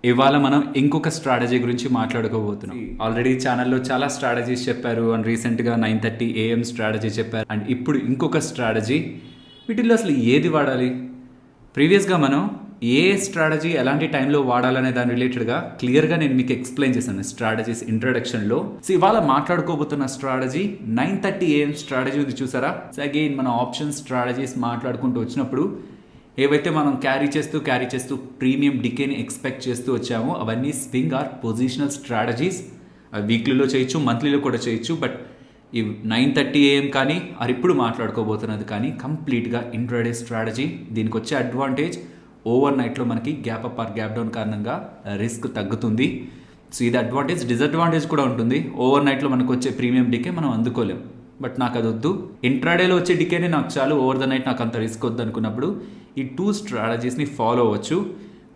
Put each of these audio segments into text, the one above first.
ఇవాళ మనం ఇంకొక స్ట్రాటజీ గురించి మాట్లాడుకోబోతున్నాం. ఆల్రెడీ ఛానల్లో చాలా స్ట్రాటజీస్ చెప్పారు అండ్ రీసెంట్గా 9:30 AM స్ట్రాటజీ చెప్పారు అండ్ ఇప్పుడు ఇంకొక స్ట్రాటజీ. వీటిల్లో అసలు ఏది వాడాలి? ప్రీవియస్గా మనం ఏ స్ట్రాటజీ ఎలాంటి టైంలో వాడాలనే దాని రిలేటెడ్గా క్లియర్గా నేను మీకు ఎక్స్ప్లెయిన్ చేశాను స్ట్రాటజీస్ ఇంట్రడక్షన్లో. సో ఇవాళ మాట్లాడుకోబోతున్న స్ట్రాటజీ 9:30 AM స్ట్రాటజీ ఉంది, చూసారా? సో అగైన్ మన ఆప్షన్ స్ట్రాటజీస్ మాట్లాడుకుంటూ వచ్చినప్పుడు ఏవైతే మనం క్యారీ చేస్తూ ప్రీమియం డికేని ఎక్స్పెక్ట్ చేస్తూ వచ్చామో అవన్నీ స్వింగ్ ఆర్ పొజిషనల్ స్ట్రాటజీస్. వీక్లీలో చేయొచ్చు, మంత్లీలో కూడా చేయొచ్చు. బట్ ఈ 9:30 AM కానీ ఇప్పుడు మాట్లాడుకోబోతున్నది కానీ కంప్లీట్గా ఇంట్రాడే స్ట్రాటజీ. దీనికి వచ్చే అడ్వాంటేజ్ ఓవర్ నైట్లో మనకి gap up or gap down కారణంగా రిస్క్ తగ్గుతుంది. సో ఇది అడ్వాంటేజ్. డిసడ్వాంటేజ్ కూడా ఉంటుంది. ఓవర్ నైట్లో మనకు వచ్చే ప్రీమియం డికే మనం అందుకోలేం. బట్ నాకు అది వద్దు, ఇంట్రాడేలో వచ్చే డికేనే నాకు చాలు, ఓవర్ ద నైట్ నాకు అంత రిస్క్ వద్దు అనుకున్నప్పుడు ఈ 2 స్ట్రాటజీస్ని ఫాలో అవ్వచ్చు.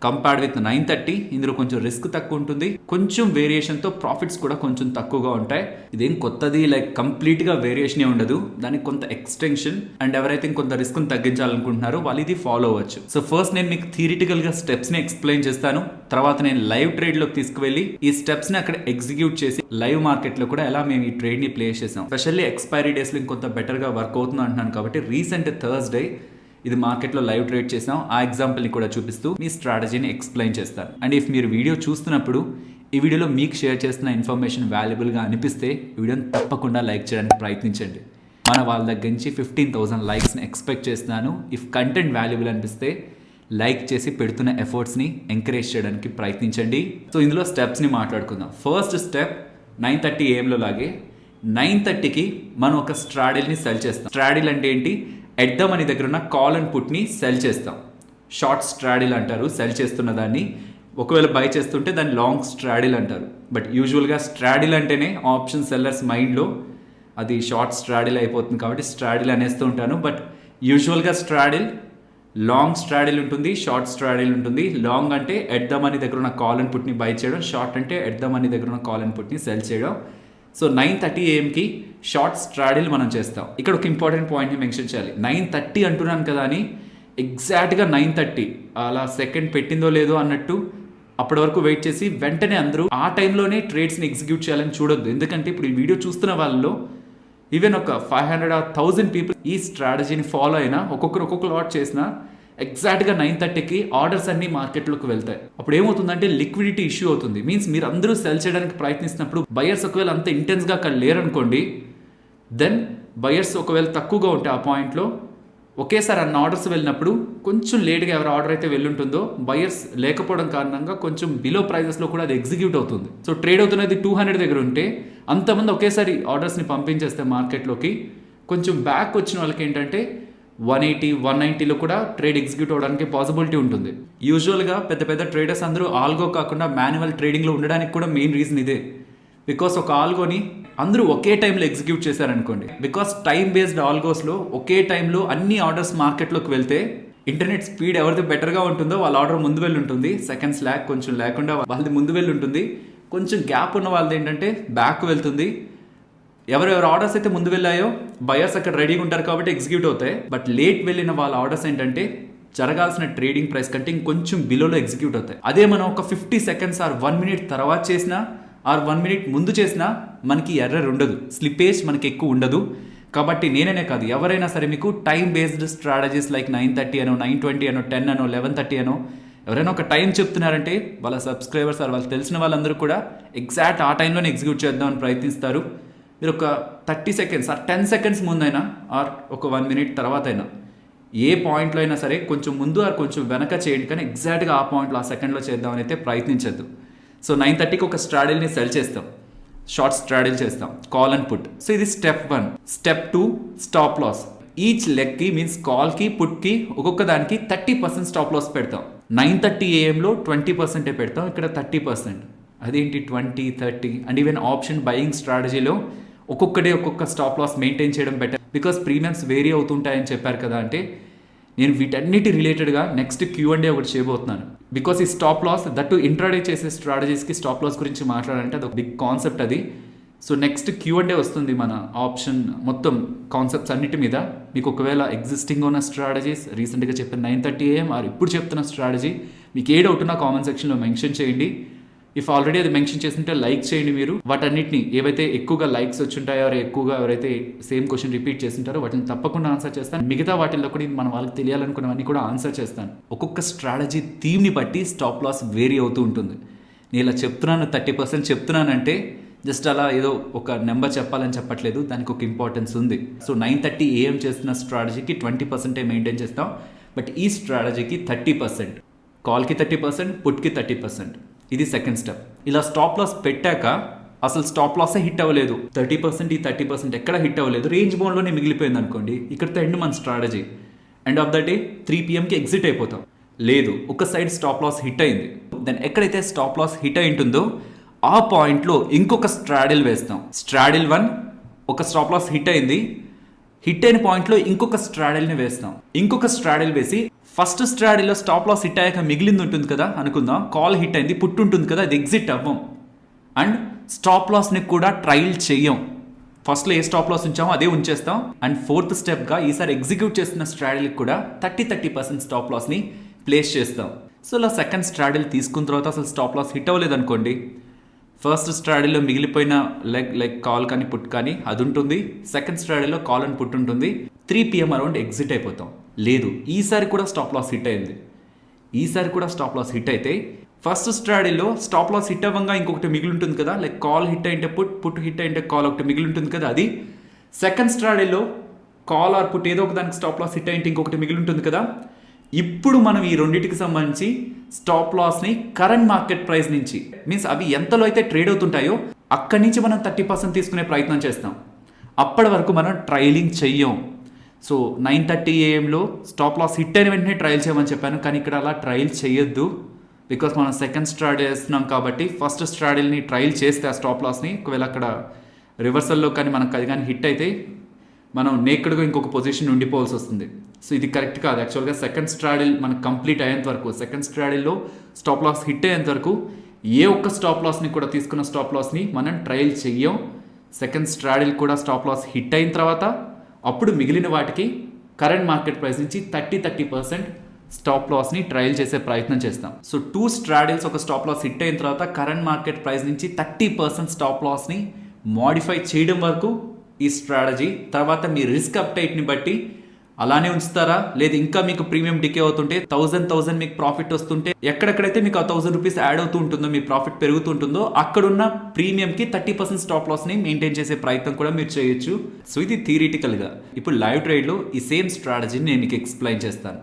కంపేర్డ్ విత్ 9:30 ఇందులో కొంచెం రిస్క్ తక్కువ ఉంటుంది, కొంచెం వేరియేషన్తో ప్రాఫిట్స్ కూడా కొంచెం తక్కువగా ఉంటాయి. ఇదేం కొత్తది లైక్ కంప్లీట్గా వేరియేషనే ఉండదు, దానికి కొంత ఎక్స్టెన్షన్. అండ్ ఎవరైతే కొంత రిస్క్ని తగ్గించాలనుకుంటున్నారో వాళ్ళు ఇది ఫాలో అవ్వచ్చు. సో ఫస్ట్ నేను మీకు థియరిటికల్గా స్టెప్స్ని ఎక్స్ప్లెయిన్ చేస్తాను. తర్వాత నేను లైవ్ ట్రేడ్లోకి తీసుకువెళ్ళి ఈ స్టెప్స్ని అక్కడ ఎగ్జిక్యూట్ చేసి లైవ్ మార్కెట్లో కూడా ఎలా మేము ఈ ట్రేడ్ని ప్లే చేసాం. స్పెషల్లీ ఎక్స్పైరీ డేస్లో ఇంకొంత బెటర్గా వర్క్ అవుతుంది అంటున్నాను కాబట్టి రీసెంట్ థర్స్డే ఇది మార్కెట్లో లైవ్ ట్రేడ్ చేసాం. ఆ ఎగ్జాంపుల్ని కూడా చూపిస్తూ మీ స్ట్రాటజీని ఎక్స్ప్లెయిన్ చేస్తాను. అండ్ ఇఫ్ మీరు వీడియో చూస్తున్నప్పుడు ఈ వీడియోలో మీకు షేర్ చేస్తున్న ఇన్ఫర్మేషన్ వాల్యుబుల్గా అనిపిస్తే ఈ వీడియోని తప్పకుండా లైక్ చేయడానికి ప్రయత్నించండి. మన వాళ్ళ దగ్గర నుంచి 15,000 లైక్స్ని ఎక్స్పెక్ట్ చేస్తున్నాను. ఇఫ్ కంటెంట్ వాల్యుబుల్ అనిపిస్తే లైక్ చేసి పెడుతున్న ఎఫర్ట్స్ని ఎంకరేజ్ చేయడానికి ప్రయత్నించండి. సో ఇందులో స్టెప్స్ని మాట్లాడుకుందాం. ఫస్ట్ స్టెప్ 9:30 AMలో లాగే 9:30కి మనం ఒక స్ట్రాడిల్ని సెల్ చేస్తాం. స్ట్రాడిల్ అంటే ఏంటి? ఎట్ ద మనీ దగ్గర ఉన్న కాల్ అండ్ పుట్ని సెల్ చేస్తాం. షార్ట్ స్ట్రాడిల్ అంటారు సెల్ చేస్తున్న దాన్ని. ఒకవేళ బై చేస్తుంటే దాన్ని లాంగ్ స్ట్రాడిల్ అంటారు. బట్ యూజువల్గా స్ట్రాడిల్ అంటేనే ఆప్షన్ సెల్లర్స్ మైండ్లో అది షార్ట్ స్ట్రాడిల్ అయిపోతుంది కాబట్టి స్ట్రాడిల్ అనేస్తూ ఉంటాను. బట్ యూజువల్గా స్ట్రాడిల్ లాంగ్ స్ట్రాడిల్ ఉంటుంది, షార్ట్ స్ట్రాడిల్ ఉంటుంది. లాంగ్ అంటే ఎట్ ద మనీ దగ్గర ఉన్న కాల్ అండ్ పుట్ని బై చేయడం, షార్ట్ అంటే ఎట్ ద మనీ దగ్గర ఉన్న కాల్ అండ్ పుట్ని సెల్ చేయడం. సో 9:30 AMకి షార్ట్ స్ట్రాడిల్ మనం చేస్తాం. ఇక్కడ ఒక ఇంపార్టెంట్ పాయింట్ని మెన్షన్ చేయాలి. 9:30 అంటున్నాను కదా అని ఎగ్జాక్ట్గా 9:30 అలా సెకండ్ పెట్టిందో లేదో అన్నట్టు అప్పటి వరకు వెయిట్ చేసి వెంటనే అందరూ ఆ టైంలోనే ట్రేడ్స్ని ఎగ్జిక్యూట్ చేయాలని చూడొద్దు. ఎందుకంటే ఇప్పుడు ఈ వీడియో చూస్తున్న వాళ్ళలో ఈవెన్ ఒక 500 or 1000 పీపుల్ ఈ స్ట్రాటజీని ఫాలో అయినా ఒక్కొక్కరు ఒక్కొక్క లాట్ చేసినా ఎగ్జాక్ట్గా 9:30కి ఆర్డర్స్ అన్ని మార్కెట్లోకి వెళ్తాయి. అప్పుడు ఏమవుతుందంటే లిక్విడిటీ ఇష్యూ అవుతుంది. మీన్స్ మీరు అందరూ సెల్ చేయడానికి ప్రయత్నిస్తున్నప్పుడు బయర్స్ ఒకవేళ అంత ఇంటెన్స్గా అక్కడ లేరనుకోండి, దెన్ బయర్స్ ఒకవేళ తక్కువగా ఉంటే ఆ పాయింట్లో ఒకేసారి అన్న ఆర్డర్స్ వెళ్ళినప్పుడు కొంచెం లేట్గా ఎవరు ఆర్డర్ అయితే వెళ్ళుంటుందో బయర్స్ లేకపోవడం కారణంగా కొంచెం బిలో ప్రైజెస్లో కూడా అది ఎగ్జిక్యూట్ అవుతుంది. సో ట్రేడ్ అవుతున్నది 200 దగ్గర ఉంటే అంతమంది ఒకేసారి ఆర్డర్స్ని పంపించేస్తే మార్కెట్లోకి కొంచెం బ్యాక్ వచ్చిన వాళ్ళకి ఏంటంటే 180, 190లో కూడా ట్రేడ్ ఎగ్జిక్యూట్ అవడానికి పాసిబిలిటీ ఉంటుంది. యూజువల్గా పెద్ద పెద్ద ట్రేడర్స్ అందరూ ఆల్గో కాకుండా మాన్యువల్ ట్రేడింగ్లో ఉండడానికి కూడా మెయిన్ రీజన్ ఇదే. బికాస్ ఒక ఆల్గోని అందరూ ఒకే టైంలో ఎగ్జిక్యూట్ చేశారనుకోండి, బికాస్ టైం బేస్డ్ ఆల్గోస్లో ఒకే టైంలో అన్ని ఆర్డర్స్ మార్కెట్లోకి వెళ్తే ఇంటర్నెట్ స్పీడ్ ఎవరిది బెటర్గా ఉంటుందో వాళ్ళ ఆర్డర్ ముందు వెళ్ళి ఉంటుంది. సెకండ్స్ ల్యాక్ కొంచెం లేకుండా వాళ్ళది ముందు వెళ్ళి ఉంటుంది. కొంచెం గ్యాప్ ఉన్న వాళ్ళది ఏంటంటే బ్యాక్ వెళ్తుంది. ఎవరెవరు ఆర్డర్స్ అయితే ముందు వెళ్ళాయో బయర్స్ అక్కడ రెడీగా ఉంటారు కాబట్టి ఎగ్జిక్యూట్ అవుతాయి. బట్ లేట్ వెళ్ళిన వాళ్ళ ఆర్డర్స్ ఏంటంటే జరగాల్సిన ట్రేడింగ్ ప్రైస్ కంటే ఇంకొంచెం బిలోలో ఎగ్జిక్యూట్ అవుతాయి. అదే మనం ఒక 50 seconds ఆర్ 1 minute తర్వాత చేసినా ఆర్ 1 minute ముందు చేసినా మనకి ఎర్రర్ ఉండదు, స్లిపేజ్ మనకి ఎక్కువ ఉండదు. కాబట్టి నేననే కాదు ఎవరైనా సరే మీకు టైం బేస్డ్ స్ట్రాటజీస్ లైక్ 9:30 అనో 9:20 అనో 10 అనో 11:30 అనో ఎవరైనా ఒక టైం చెప్తున్నారంటే వాళ్ళ సబ్స్క్రైబర్స్ ఆర్ వాళ్ళకి తెలిసిన వాళ్ళందరూ కూడా ఎగ్జాక్ట్ ఆ టైంలోనే ఎగ్జిక్యూట్ చేద్దామని ప్రయత్నిస్తారు. మీరు ఒక 30 seconds ఆర్ 10 seconds ముందైనా ఆర్ ఒక 1 minute తర్వాత అయినా ఏ పాయింట్లో అయినా సరే కొంచెం ముందు ఆర్ కొంచెం వెనక చేయండి, కానీ ఎగ్జాక్ట్గా ఆ పాయింట్లో ఆ సెకండ్లో చేద్దామని అయితే ప్రయత్నించద్దు. సో 9:30కి ఒక స్ట్రాడిల్ని సెల్ చేస్తాం, షార్ట్ స్ట్రాడిల్ చేస్తాం, కాల్ అండ్ పుట్. సో ఇది step 1. Step 2 stop loss. Each లెగ్కి మీన్స్ కాల్కి పుట్కి ఒక్కొక్క దానికి 30% స్టాప్ లాస్ పెడతాం. 9:30 AMలో 20% పెడతాం, ఇక్కడ 30%. అదేంటి 20, 30 అండ్ ఈవెన్ ఆప్షన్ బయింగ్ స్ట్రాటజీలో ఒక్కొక్క స్టాప్ లాస్ మెయింటైన్ చేయడం బెటర్. బికాస్ ప్రీమియమ్స్ వేరీ అవుతుంటాయని చెప్పారు కదా, అంటే నేను వీటన్నిటి రిలేటెడ్గా నెక్స్ట్ Q&A ఒకటి చేయబోతున్నాను. బికాస్ ఈ స్టాప్ లాస్ దట్టు ఇంట్రాడే చేసే స్ట్రాటజీస్కి స్టాప్ లాస్ గురించి మాట్లాడాలంటే అది ఒక బిగ్ కాన్సెప్ట్ అది. సో నెక్స్ట్ Q&A వస్తుంది మన ఆప్షన్ మొత్తం కాన్సెప్ట్స్ అన్నిటి మీద. మీకు ఒకవేళ ఎగ్జిస్టింగ్ ఉన్న స్ట్రాటజీస్ రీసెంట్గా చెప్పిన 9:30 AM ఆర్ ఇప్పుడు చెప్తున్న స్ట్రాటజీ మీకు ఏ డౌట్ ఉన్నా కామెంట్ సెక్షన్లో మెన్షన్ చేయండి. ఇఫ్ ఆల్రెడీ అది మెన్షన్ చేస్తుంటే లైక్ చేయండి. మీరు వాటన్నిటిని ఏవైతే ఎక్కువగా లైక్స్ వచ్చుంటాయో ఎక్కువగా ఎవరైతే సేమ్ క్వశ్చన్ రిపీట్ చేస్తుంటారో వాటిని తప్పకుండా ఆన్సర్ చేస్తాను. మిగతా వాటిల్లో కూడా మనం వాళ్ళకి తెలియాలనుకున్నవన్నీ కూడా ఆన్సర్ చేస్తాను. ఒక్కొక్క స్ట్రాటజీ థీమ్ని బట్టి స్టాప్ లాస్ వేరీ అవుతూ ఉంటుంది. నేను ఇలా చెప్తున్నాను 30% చెప్తున్నానంటే జస్ట్ అలా ఏదో ఒక నెంబర్ చెప్పాలని చెప్పట్లేదు, దానికి ఒక ఇంపార్టెన్స్ ఉంది. సో 9:30 AM చేస్తున్న స్ట్రాటజీకి 20% మెయింటైన్ చేస్తాం. బట్ ఈ స్ట్రాటజీకి 30%, కాల్కి 30%, పుట్కి 30%. ఇది సెకండ్ స్టెప్. ఇలా స్టాప్ లాస్ పెట్టాక అసలు స్టాప్ లాసే హిట్ అవ్వలేదు, 30% ఈ 30% ఎక్కడ హిట్ అవ్వలేదు, రేంజ్ బౌండ్లోనే మిగిలిపోయింది అనుకోండి, ఇక్కడితో ఎండ్ మన strategy. End of the day 3 PMకి ఎగ్జిట్ అయిపోతాం. లేదు, ఒక సైడ్ స్టాప్ లాస్ హిట్ అయింది, దెన్ ఎక్కడైతే స్టాప్ లాస్ హిట్ అయి ఉంటుందో ఆ పాయింట్లో ఇంకొక స్ట్రాడిల్ వేస్తాం. స్ట్రాడిల్ 1 ఒక స్టాప్ లాస్ హిట్ అయింది, హిట్ అయిన పాయింట్లో ఇంకొక స్ట్రాడిల్ని వేస్తాం. ఇంకొక స్ట్రాడిల్ వేసి ఫస్ట్ స్ట్రాడిల్లో స్టాప్ లాస్ హిట్ అయ్యాక మిగిలింది ఉంటుంది కదా అనుకుందాం, కాల్ హిట్ అయింది, పుట్టు ఉంటుంది కదా, అది ఎగ్జిట్ అవ్వం అండ్ స్టాప్ లాస్ని కూడా ట్రయల్ చెయ్యం. ఫస్ట్లో ఏ స్టాప్ లాస్ ఉంచామో అదే ఉంచేస్తాం. అండ్ ఫోర్త్ స్టెప్గా ఈసారి ఎగ్జిక్యూట్ చేస్తున్న స్ట్రాడిల్కి కూడా 30% స్టాప్ లాస్ని ప్లేస్ చేస్తాం. సో ఇలా సెకండ్ స్ట్రాడిల్ తీసుకున్న తర్వాత అసలు స్టాప్ లాస్ హిట్ అవ్వలేదు అనుకోండి, ఫస్ట్ స్ట్రాడిల్లో మిగిలిపోయిన లైక్ కాల్ కానీ పుట్ కానీ అది ఉంటుంది, సెకండ్ స్ట్రాడిల్లో కాల్ అండ్ పుట్ ఉంటుంది. 3 PM అరౌండ్ ఎగ్జిట్ అయిపోతాం. లేదు, ఈసారి కూడా స్టాప్ లాస్ హిట్ అయింది, ఈసారి కూడా స్టాప్ లాస్ హిట్ అయితే ఫస్ట్ స్ట్రాడిల్లో స్టాప్ లాస్ హిట్ అవ్వగా ఇంకొకటి మిగిలి ఉంటుంది కదా, లైక్ కాల్ హిట్ అయింటే పుట్ హిట్ అయింటే కాల్ ఒకటి మిగిలి ఉంటుంది కదా, అది సెకండ్ స్ట్రాడిల్లో కాల్ ఆర్ పుట్ ఏదో ఒక దానికి స్టాప్ లాస్ హిట్ అయింటే ఇంకొకటి మిగిలి ఉంటుంది కదా. ఇప్పుడు మనం ఈ రెండింటికి సంబంధించి స్టాప్ లాస్ని కరెంట్ మార్కెట్ ప్రైస్ నుంచి, మీన్స్ అవి ఎంతలో అయితే ట్రేడ్ అవుతుంటాయో అక్కడి నుంచి మనం 30% తీసుకునే ప్రయత్నం చేస్తాం. అప్పటి వరకు మనం ట్రయలింగ్ చెయ్యం. సో 9:30 AMలో స్టాప్ లాస్ హిట్ అయిన వెంటనే ట్రయల్ చేయమని చెప్పాను, కానీ ఇక్కడ అలా ట్రయల్ చేయొద్దు. బికాస్ మనం సెకండ్ స్ట్రాడిల్ వేస్తున్నాం కాబట్టి ఫస్ట్ స్ట్రాడిల్ని ట్రయల్ చేస్తే ఆ స్టాప్ లాస్ని ఒకవేళ అక్కడ రివర్సల్లో కానీ మనకు అది కానీ హిట్ అయితే మనం నేక్కడ్గా ఇంకొక పొజిషన్ ఉండిపోవాల్సి వస్తుంది. సో ఇది కరెక్ట్ కాదు. యాక్చువల్గా సెకండ్ స్ట్రాడిల్ మనకు కంప్లీట్ అయ్యేంత వరకు, సెకండ్ స్ట్రాడిల్లో స్టాప్ లాస్ హిట్ అయ్యేంత వరకు ఏ ఒక్క స్టాప్ లాస్ని కూడా తీసుకున్న స్టాప్ లాస్ని మనం ట్రయల్ చెయ్యం. సెకండ్ స్ట్రాడిల్ కూడా స్టాప్ లాస్ హిట్ అయిన తర్వాత అప్పుడు మిగిలిన వాటికి కరెంట్ మార్కెట్ ప్రైస్ నుంచి 30% స్టాప్ లాస్ని ట్రయల్ చేసే ప్రయత్నం చేస్తాం. సో 2 స్ట్రాడిల్స్ ఒక స్టాప్ లాస్ హిట్ అయిన తర్వాత కరెంట్ మార్కెట్ ప్రైస్ నుంచి 30% స్టాప్ లాస్ని మోడిఫై చేయడం వరకు ఈ స్ట్రాటజీ. తర్వాత మీ రిస్క్ అప్టైట్ని బట్టి అలానే ఉంచుతారా, లేదు ఇంకా మీకు ప్రీమియం డికే అవుతుంటే 1000 మీకు ప్రాఫిట్ వస్తుంటే ఎక్కడెక్కడైతే మీకు ఆ 1000 రూపీస్ యాడ్ అవుతూ ఉంటుందో, మీ ప్రాఫిట్ పెరుగుతుంటుందో అక్కడున్న ప్రీమియంకి 30% స్టాప్ లాస్ని మెయింటైన్ చేసే ప్రయత్నం కూడా మీరు చేయొచ్చు. సో ఇది థియరిటికల్గా. ఇప్పుడు లైవ్ ట్రేడ్లో ఈ సేమ్ స్ట్రాటజీని నేను మీకు ఎక్స్ప్లెయిన్ చేస్తాను.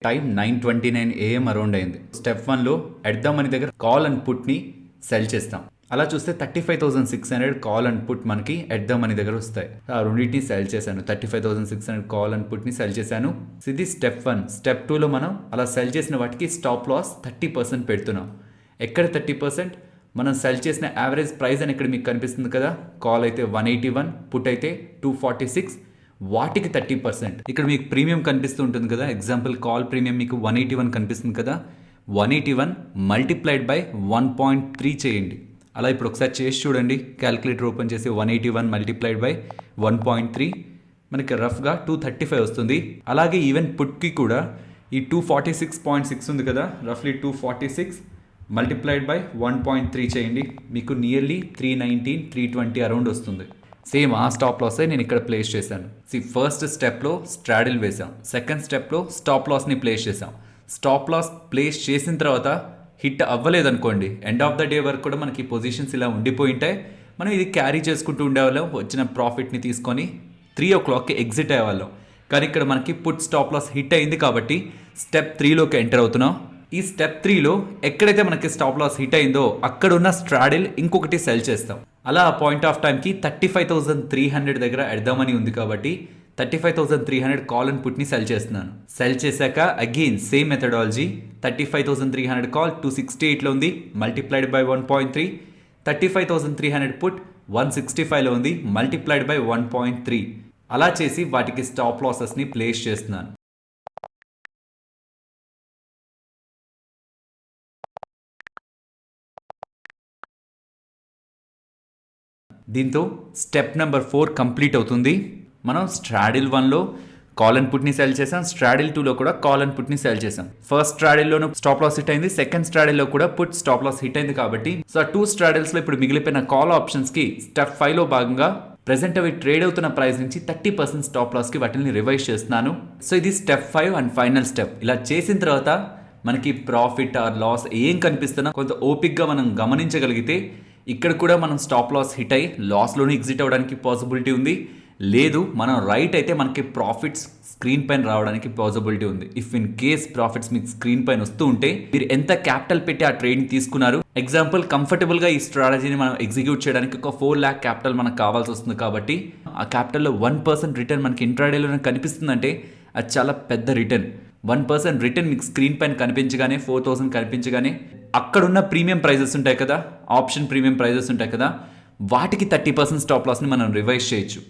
టైం 9:29 AM అరౌండ్ అయింది. స్టెప్ 1లో ఎట్ ద మనీ దగ్గర కాల్ అండ్ పుట్ని సెల్ చేస్తాం. అలా చూస్తే 35,600 కాల్ అండ్ పుట్ మనకి ఎట్ ద మనీ దగ్గర వస్తాయి. ఆ రెండింటిని సెల్ చేశాను, 35,600 కాల్ అండ్ పుట్ని సెల్ చేశాను. ఇది స్టెప్ 1. స్టెప్ 2లో మనం అలా సెల్ చేసిన వాటికి స్టాప్ లాస్ 30% పెడుతున్నాం. ఎక్కడ 30%? మనం సెల్ చేసిన యావరేజ్ ప్రైస్ అని ఇక్కడ మీకు కనిపిస్తుంది కదా, కాల్ అయితే 181, పుట్ అయితే 246, వాటికి 30%. ఇక్కడ మీకు ప్రీమియం కనిపిస్తూ ఉంటుంది కదా, ఎగ్జాంపుల్ కాల్ ప్రీమియం మీకు 181 కనిపిస్తుంది కదా, 181 మల్టిప్లైడ్ బై 1.3 చేయండి. అలా ఇప్పుడు ఒకసారి చేసి చూడండి, క్యాలిక్యులేటర్ ఓపెన్ చేసి 181 మల్టిప్లైడ్ బై 1.3 మనకి రఫ్గా 235 వస్తుంది. అలాగే ఈవెన్ పుట్కి కూడా ఈ 246.6 ఉంది కదా, రఫ్లీ 246 మల్టిప్లైడ్ బై 1.3 చేయండి, మీకు నియర్లీ 319, 320 అరౌండ్ వస్తుంది. సేమ్ ఆ స్టాప్ లాసే నేను ఇక్కడ ప్లేస్ చేశాను. ఫస్ట్ స్టెప్లో స్ట్రాడిల్ వేసాం, సెకండ్ స్టెప్లో స్టాప్ లాస్ని ప్లేస్ చేసాం. స్టాప్ లాస్ ప్లేస్ చేసిన తర్వాత హిట్ అవ్వలేదనుకోండి, ఎండ్ ఆఫ్ ద డే వరకు కూడా మనకి పొజిషన్స్ ఇలా ఉండిపోయి ఉంటాయి. మనం ఇది క్యారీ చేసుకుంటూ ఉండేవాళ్ళం, వచ్చిన ప్రాఫిట్ని తీసుకొని 3 o'clockకి ఎగ్జిట్ అయ్యేవాళ్ళం. కానీ ఇక్కడ మనకి పుట్ స్టాప్ లాస్ హిట్ అయింది కాబట్టి స్టెప్ 3లోకి ఎంటర్ అవుతున్నాం. ఈ స్టెప్ 3లో ఎక్కడైతే మనకి స్టాప్ లాస్ హిట్ అయిందో అక్కడ ఉన్న స్ట్రాడిల్ ఇంకొకటి సెల్ చేస్తాం. అలా పాయింట్ ఆఫ్ టైంకి 35,300 దగ్గర ఎడ్దామని ఉంది కాబట్టి 35,300 కాల్ అండ్ పుట్ని సెల్ చేస్తున్నాను. సెల్ చేశాక అగైన్ సేమ్ మెథడాలజీ, 35,300 కాల్ 268లో ఉంది, మల్టిప్లైడ్ బై 1.3, 35,300 పుట్ 165లో ఉంది, మల్టిప్లైడ్ బై 1.3. అలా చేసి వాటికి స్టాప్ లాసెస్ని ప్లేస్ చేస్తున్నాను. దీంతో స్టెప్ నెంబర్ 4 కంప్లీట్ అవుతుంది. మనం స్ట్రాడిల్ 1లో కాల్ అండ్ పుట్ని సెల్ చేసాం. స్ట్రాడిల్ 2లో కూడా కాల్ అండ్ పుట్ని సెల్ చేసాం. ఫస్ట్ స్ట్రాడిల్లోనూ స్టాప్ లాస్ హిట్ అయింది, సెకండ్ స్ట్రాడిల్లో కూడా పుట్ స్టాప్ లాస్ హిట్ అయింది. కాబట్టి సో 2 స్ట్రాడిల్స్లో ఇప్పుడు మిగిలిపోయిన కాల్ ఆప్షన్స్కి స్టెప్ 5లో భాగంగా ప్రెసెంట్ అవి ట్రేడ్ అవుతున్న ప్రైస్ నుంచి 30% స్టాప్ లాస్కి వాటిని రివైజ్ చేస్తున్నాను. సో ఇది స్టెప్ 5 అండ్ ఫైనల్ స్టెప్. ఇలా చేసిన తర్వాత మనకి ప్రాఫిట్ ఆర్ లాస్ ఏం కనిపిస్తున్నా కొంత ఓపిక్గా మనం గమనించగలిగితే ఇక్కడ కూడా మనం స్టాప్ లాస్ హిట్ అయ్యి లాస్లోనే ఎగ్జిట్ అవ్వడానికి పాసిబిలిటీ ఉంది. లేదు మనం రైట్ అయితే మనకి ప్రాఫిట్స్ స్క్రీన్ పైన రావడానికి పాసిబిలిటీ ఉంది. ఇఫ్ ఇన్ కేస్ ప్రాఫిట్స్ మీకు స్క్రీన్ పైన వస్తూ ఉంటే మీరు ఎంత క్యాపిటల్ పెట్టి ఆ ట్రేడ్ తీసుకున్నారు. ఎగ్జాంపుల్ కంఫర్టబుల్గా ఈ స్ట్రాటజీని మనం ఎగ్జిక్యూట్ చేయడానికి ఒక 4 lakh క్యాపిటల్ మనకు కావాల్సి వస్తుంది. కాబట్టి ఆ క్యాపిటల్లో 1% రిటర్న్ మనకి ఇంట్రాడేలోనే కనిపిస్తుందంటే అది చాలా పెద్ద రిటర్న్. 1% రిటర్న్ మీకు స్క్రీన్ పైన కనిపించగానే 4,000 కనిపించగానే అక్కడున్న ప్రీమియం ప్రైజెస్ ఉంటాయి కదా, ఆప్షన్ ప్రీమియం ప్రైజెస్ ఉంటాయి కదా, వాటికి 30% స్టాప్ లాస్ని మనం రివైజ్ చేయొచ్చు.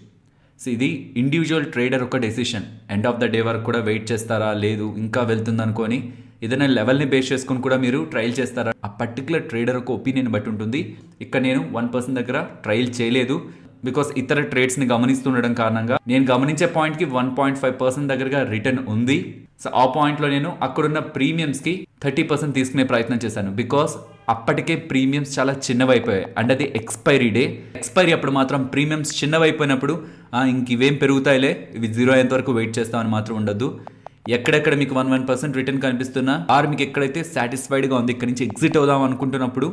సో ఇది ఇండివిజువల్ ట్రేడర్ ఒక decision. End of the day వరకు కూడా వెయిట్ చేస్తారా, లేదు ఇంకా వెళ్తుంది అనుకొని ఏదైనా లెవెల్ని బేస్ చేసుకొని కూడా మీరు ట్రయల్ చేస్తారా, ఆ పర్టికులర్ ట్రేడర్ ఒక ఒపీనియన్ బట్టి ఉంటుంది. ఇక్కడ నేను 1% దగ్గర ట్రయల్ చేయలేదు, బికాస్ ఇతర ట్రేడ్స్ని గమనిస్తుండడం కారణంగా నేను గమనించే పాయింట్కి 1.5% దగ్గరగా రిటర్న్ ఉంది. సో ఆ పాయింట్లో నేను అక్కడున్న ప్రీమియమ్స్కి 30% తీసుకునే ప్రయత్నం చేశాను. బికాస్ అప్పటికే ప్రీమియమ్స్ చాలా చిన్నవైపోయాయి అండ్ అది ఎక్స్పైరీ డే. ఎక్స్పైరీ అప్పుడు మాత్రం ప్రీమియమ్స్ చిన్నవైపోయినప్పుడు ఇంక ఇవేం పెరుగుతాయిలే, ఇవి 0 అయ్యేంత వరకు వెయిట్ చేస్తామని మాత్రం ఉండద్దు. ఎక్కడెక్కడ మీకు 1% రిటర్న్ కనిపిస్తున్నా ఆర్ మీకు ఎక్కడైతే సాటిస్ఫైడ్గా ఉంది ఇక్కడ నుంచి ఎగ్జిట్ అవుదాం అనుకుంటున్నప్పుడు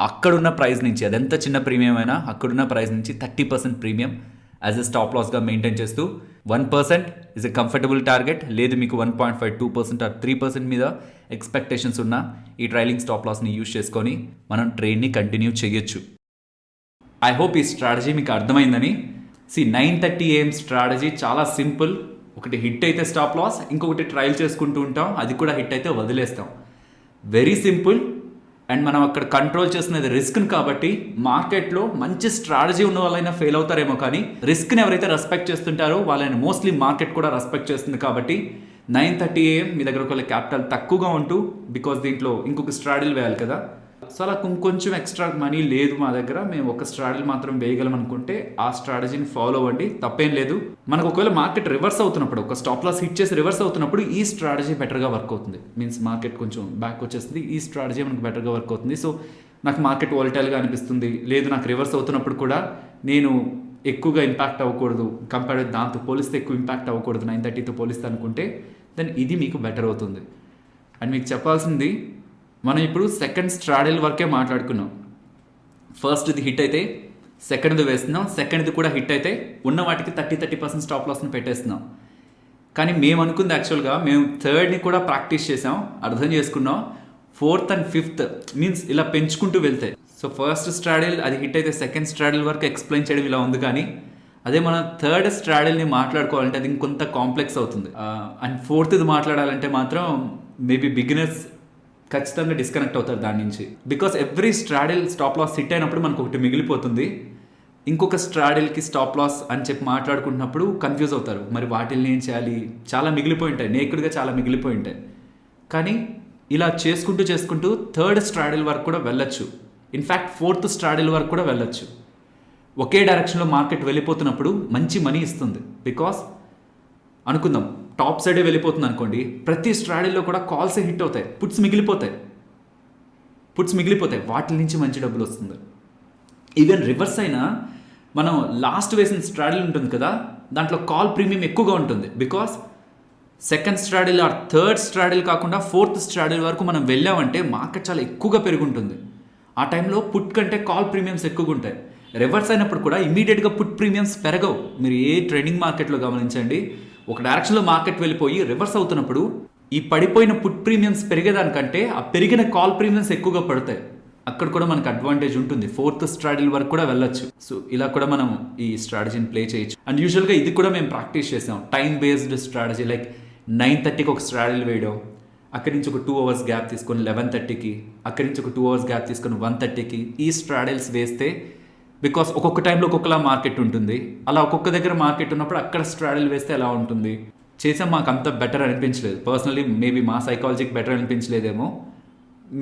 అక్కడున్న ప్రైస్ నుంచి అదెంత చిన్న ప్రీమియం అయినా అక్కడున్న ప్రైస్ నుంచి 30% ప్రీమియం యాజ్ ఎ స్టాప్ లాస్గా మెయింటైన్ చేస్తూ 1% ఇస్ ఎ కంఫర్టబుల్ టార్గెట్. లేదు మీకు 1.5, 2% ఆర్ 3% మీద ఎక్స్పెక్టేషన్స్ ఉన్న ఈ ట్రైలింగ్ స్టాప్ లాస్ని యూజ్ చేసుకొని మనం ట్రేడ్ని కంటిన్యూ చేయొచ్చు. ఐ హోప్ ఈ స్ట్రాటజీ మీకు అర్థమైందని. 9:30 AM స్ట్రాటజీ చాలా సింపుల్. ఒకటి హిట్ అయితే స్టాప్ లాస్, ఇంకొకటి ట్రయల్ చేసుకుంటూ ఉంటాం, అది కూడా హిట్ అయితే వదిలేస్తాం. Very simple. అండ్ మనం అక్కడ కంట్రోల్ చేస్తున్నది రిస్క్ని. కాబట్టి మార్కెట్లో మంచి స్ట్రాటజీ ఉన్న వాళ్ళైనా ఫెయిల్ అవుతారేమో, కానీ రిస్క్ని ఎవరైతే రెస్పెక్ట్ చేస్తుంటారో వాళ్ళని మోస్ట్లీ మార్కెట్ కూడా రెస్పెక్ట్ చేస్తుంది. కాబట్టి 9:30 AM మీ దగ్గర ఒకవేళ క్యాపిటల్ తక్కువగా ఉంటూ, బికాస్ దీంట్లో ఇంకొక స్ట్రాడిల్ వేయాలి కదా, సో అలా కొంచెం ఎక్స్ట్రా మనీ లేదు మా దగ్గర, మేము ఒక స్ట్రాటజీ మాత్రం వేయగలం అనుకుంటే ఆ స్ట్రాటజీని ఫాలో అవ్వండి, తప్పేం లేదు. మనకు ఒకవేళ మార్కెట్ రివర్స్ అవుతున్నప్పుడు, ఒక స్టాప్ లాస్ హిట్ చేసి రివర్స్ అవుతున్నప్పుడు ఈ స్ట్రాటజీ బెటర్గా వర్క్ అవుతుంది. మీన్స్ మార్కెట్ కొంచెం బ్యాక్ వచ్చేస్తుంది, ఈ స్ట్రాటజీ మనకు బెటర్గా వర్క్ అవుతుంది. సో నాకు మార్కెట్ వాలటైల్గా అనిపిస్తుంది, లేదు నాకు రివర్స్ అవుతున్నప్పుడు కూడా నేను ఎక్కువగా ఇంపాక్ట్ అవ్వకూడదు, కంపేర్ దాంతో పోలిస్తే ఎక్కువ ఇంపాక్ట్ అవ్వకూడదు 9:30తో పోలిస్తే అనుకుంటే దెన్ ఇది మీకు బెటర్ అవుతుంది. అండ్ మీకు చెప్పాల్సింది, మనం ఇప్పుడు సెకండ్ స్ట్రాడిల్ వరకే మాట్లాడుకున్నాం. ఫస్ట్ది హిట్ అయితే సెకండ్ది వేస్తున్నాం, సెకండ్ది కూడా హిట్ అయితే ఉన్న వాటికి 30% స్టాప్ లాస్ని పెట్టేస్తున్నాం. కానీ మేము అనుకుంది యాక్చువల్గా మేము థర్డ్ని కూడా ప్రాక్టీస్ చేసాం, అర్థం చేసుకున్నాం. 4th and 5th మీన్స్ ఇలా పెంచుకుంటూ వెళ్తాయి. సో ఫస్ట్ స్ట్రాడిల్ అది హిట్ అయితే సెకండ్ స్ట్రాడిల్ వరకు ఎక్స్ప్లెయిన్ చేయడం ఇలా ఉంది. కానీ అదే మనం థర్డ్ స్ట్రాడిల్ని మాట్లాడుకోవాలంటే అది ఇంకొంత కాంప్లెక్స్ అవుతుంది. అండ్ 4th మాట్లాడాలంటే మాత్రం మేబీ బిగినర్స్ ఖచ్చితంగా డిస్కనెక్ట్ అవుతారు దాని నుంచి. Because every straddle stop loss hit అయినప్పుడు మనకు ఒకటి మిగిలిపోతుంది. ఇంకొక స్ట్రాడిల్కి స్టాప్ లాస్ అని చెప్పి మాట్లాడుకుంటున్నప్పుడు కన్ఫ్యూజ్ అవుతారు, మరి వాటిల్ని ఏం చేయాలి, చాలా మిగిలిపోయి ఉంటాయి, నేకుడుగా చాలా మిగిలిపోయి ఉంటాయి. కానీ ఇలా చేసుకుంటూ థర్డ్ స్ట్రాడిల్ వరకు కూడా వెళ్ళొచ్చు. ఇన్ఫ్యాక్ట్ 4th స్ట్రాడిల్ వరకు కూడా వెళ్ళొచ్చు. ఒకే డైరెక్షన్లో మార్కెట్ వెళ్ళిపోతున్నప్పుడు మంచి మనీ ఇస్తుంది. బికాస్ అనుకుందాం టాప్ సైడే వెళ్ళిపోతుంది అనుకోండి, ప్రతి స్ట్రాడిల్లో కూడా కాల్సే హిట్ అవుతాయి, పుట్స్ మిగిలిపోతాయి, వాటి నుంచి మంచి డబ్బులు వస్తుంది. ఈవెన్ రివర్స్ అయినా మనం లాస్ట్ వేసిన స్ట్రాడిల్ ఉంటుంది కదా, దాంట్లో కాల్ ప్రీమియం ఎక్కువగా ఉంటుంది. Because second straddle or third straddle కాకుండా 4th స్ట్రాడిల్ వరకు మనం వెళ్ళామంటే మార్కెట్ చాలా ఎక్కువగా పెరుగుంటుంది. ఆ టైంలో పుట్ కంటే కాల్ ప్రీమియమ్స్ ఎక్కువగా ఉంటాయి. రివర్స్ అయినప్పుడు కూడా ఇమీడియట్గా పుట్ ప్రీమియమ్స్ పెరగవు. మీరు ఏ ట్రేడింగ్ మార్కెట్లో గమనించండి, ఒక డైరెక్షన్లో మార్కెట్ వెళ్ళిపోయి రివర్స్ అవుతున్నప్పుడు ఈ పడిపోయిన పుట్ ప్రీమియమ్స్ పెరిగేదానికంటే ఆ పెరిగిన కాల్ ప్రీమియమ్స్ ఎక్కువగా పడతాయి. అక్కడ కూడా మనకు అడ్వాంటేజ్ ఉంటుంది. 4th స్ట్రాటజీ వరకు కూడా వెళ్ళొచ్చు. సో ఇలా కూడా మనం ఈ స్ట్రాటజీని ప్లే చేయొచ్చు. అండ్ యూజువల్గా ఇది కూడా మేము ప్రాక్టీస్ చేసాం, టైం బేస్డ్ స్ట్రాటజీ. లైక్ 9:30కి ఒక స్ట్రాటజీ వేయడం, అక్కడి నుంచి ఒక 2 hours గ్యాప్ తీసుకొని 11:30కి, అక్కడి నుంచి ఒక 2 hours గ్యాప్ తీసుకొని 1:30కి ఈ స్ట్రాటజీస్ వేస్తే, బికాస్ ఒక్కొక్క టైంలో ఒక్కొక్కలా మార్కెట్ ఉంటుంది, అలా ఒక్కొక్క దగ్గర మార్కెట్ ఉన్నప్పుడు అక్కడ స్ట్రాటజీ వేస్తే ఎలా ఉంటుంది చేసాం. మాకు అంత బెటర్ అనిపించలేదు పర్సనలీ, మేబీ మా సైకాలజీకి బెటర్ అనిపించలేదేమో.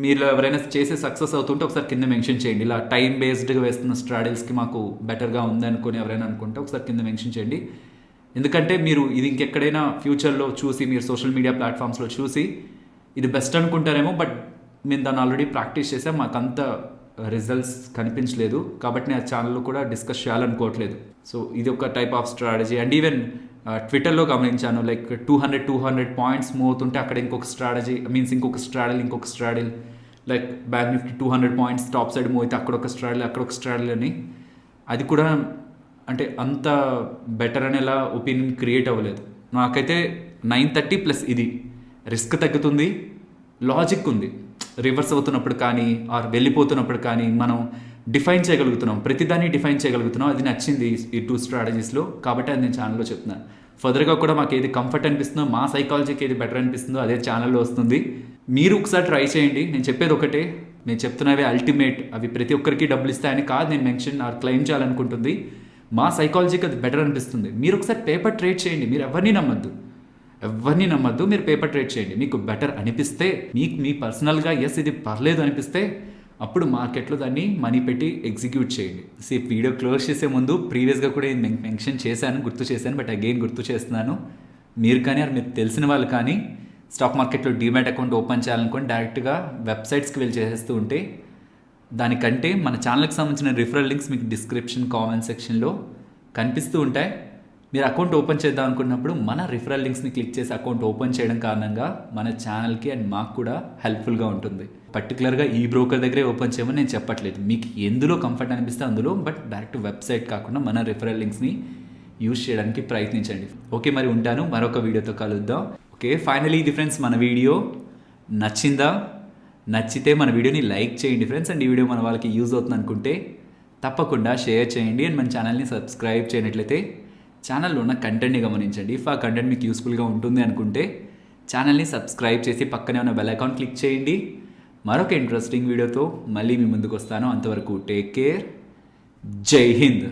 మీరు ఎవరైనా చేసే సక్సెస్ అవుతుంటే ఒకసారి కింద మెన్షన్ చేయండి. ఇలా టైం బేస్డ్గా వేస్తున్న స్ట్రాటజీస్కి మాకు బెటర్గా ఉంది అనుకుని ఎవరైనా అనుకుంటే ఒకసారి కింద మెన్షన్ చేయండి. ఎందుకంటే మీరు ఇది ఇంకెక్కడైనా ఫ్యూచర్లో చూసి మీరు సోషల్ మీడియా ప్లాట్ఫామ్స్లో చూసి ఇది బెస్ట్ అనుకుంటారేమో, బట్ మేము దాన్ని ఆల్రెడీ ప్రాక్టీస్ చేసాం, మాకు అంత రిజల్ట్స్ కనిపించలేదు, కాబట్టి నేను ఆ ఛానల్లో కూడా డిస్కస్ చేయాలనుకోవట్లేదు. సో ఇది ఒక type of strategy. And even ట్విట్టర్లో గమనించాను, లైక్ 200 పాయింట్స్ మూవ్ అవుతుంటే అక్కడ ఇంకొక స్ట్రాటజీ, మీన్స్ ఇంకొక straddle, like bank Nifty 200 points top side move అయితే అక్కడ ఒక స్ట్రాడిల్ అని, అది కూడా అంటే అంత బెటర్ అనేలా ఒపీనియన్ క్రియేట్ అవ్వలేదు. నాకైతే 930 ప్లస్ ఇది రిస్క్ తగ్గుతుంది, లాజిక్ ఉంది. రివర్స్ అవుతున్నప్పుడు కానీ ఆర్ వెళ్ళిపోతున్నప్పుడు కానీ మనం డిఫైన్ చేయగలుగుతున్నాం, ప్రతిదాన్ని డిఫైన్ చేయగలుగుతున్నాం. అది నచ్చింది ఈ 2 స్ట్రాటజీస్లో, కాబట్టి అది నేను ఛానల్లో చెప్తున్నాను. ఫర్దర్గా కూడా మాకు ఏది కంఫర్ట్ అనిపిస్తుందో, మా సైకాలజీకి ఏది బెటర్ అనిపిస్తుందో అదే ఛానల్లో వస్తుంది. మీరు ఒకసారి ట్రై చేయండి. నేను చెప్పేది ఒకటే, నేను చెప్తున్నవి అల్టిమేట్, అవి ప్రతి ఒక్కరికి డబ్బులు ఇస్తాయని కాదు నేను మెన్షన్ ఆర్ క్లెయిమ్ చేయాలనుకుంటుంది. మా సైకాలజీకి అది బెటర్ అనిపిస్తుంది. మీరు ఒకసారి పేపర్ ట్రేడ్ చేయండి, మీరు ఎవరిని నమ్మద్దు, మీరు పేపర్ ట్రేడ్ చేయండి. మీకు బెటర్ అనిపిస్తే, మీ పర్సనల్గా ఎస్ ఇది పర్లేదు అనిపిస్తే, అప్పుడు మార్కెట్లో దాన్ని మనీ పెట్టి ఎగ్జిక్యూట్ చేయండి. వీడియో క్లోజ్ చేసే ముందు ప్రీవియస్గా కూడా మెన్షన్ చేశాను, గుర్తు చేశాను, బట్ అగైన్ గుర్తు చేస్తున్నాను. మీరు కానీ మీరు తెలిసిన వాళ్ళు కానీ స్టాక్ మార్కెట్లో డీమ్యాట్ అకౌంట్ ఓపెన్ చేయాలనుకోండి, డైరెక్ట్గా వెబ్సైట్స్కి వెళ్ళి చేసేస్తూ ఉంటే, దానికంటే మన ఛానల్కి సంబంధించిన రిఫరల్ లింక్స్ మీకు డిస్క్రిప్షన్ కామెంట్ సెక్షన్లో కనిపిస్తూ ఉంటాయి. మీరు అకౌంట్ ఓపెన్ చేద్దాం అనుకున్నప్పుడు మన రిఫరల్ లింక్స్ని క్లిక్ చేసి అకౌంట్ ఓపెన్ చేయడం కారణంగా మన ఛానల్కి అండ్ మాకు కూడా హెల్ప్ఫుల్గా ఉంటుంది. పర్టికులర్గా ఈ బ్రోకర్ దగ్గరే ఓపెన్ చేయమని నేను చెప్పట్లేదు, మీకు ఎందులో కంఫర్ట్ అనిపిస్తే అందులో, బట్ డైరెక్ట్ వెబ్సైట్ కాకుండా మన రిఫరల్ లింక్స్ని యూజ్ చేయడానికి ప్రయత్నించండి. ఓకే, మరి ఉంటాను, మరొక వీడియోతో కలుద్దాం. ఓకే, ఫైనలీ ఇది ఫ్రెండ్స్, మన వీడియో నచ్చిందా? నచ్చితే మన వీడియోని లైక్ చేయండి ఫ్రెండ్స్. అండ్ ఈ వీడియో మన వాళ్ళకి యూజ్ అవుతుంది అనుకుంటే తప్పకుండా షేర్ చేయండి. అండ్ మన ఛానల్ని సబ్స్క్రైబ్ చేయనట్లయితే ఛానల్లో ఉన్న కంటెంట్ని గమనించండి. ఇఫ్ ఆ కంటెంట్ మీకు యూస్ఫుల్గా ఉంటుంది అనుకుంటే ఛానల్ని సబ్స్క్రైబ్ చేసి పక్కనే ఉన్న బెల్ ఐకాన్ క్లిక్ చేయండి. మరొక ఇంట్రెస్టింగ్ వీడియోతో మళ్ళీ మీ ముందుకు వస్తాను. అంతవరకు టేక్ కేర్. జై హింద్.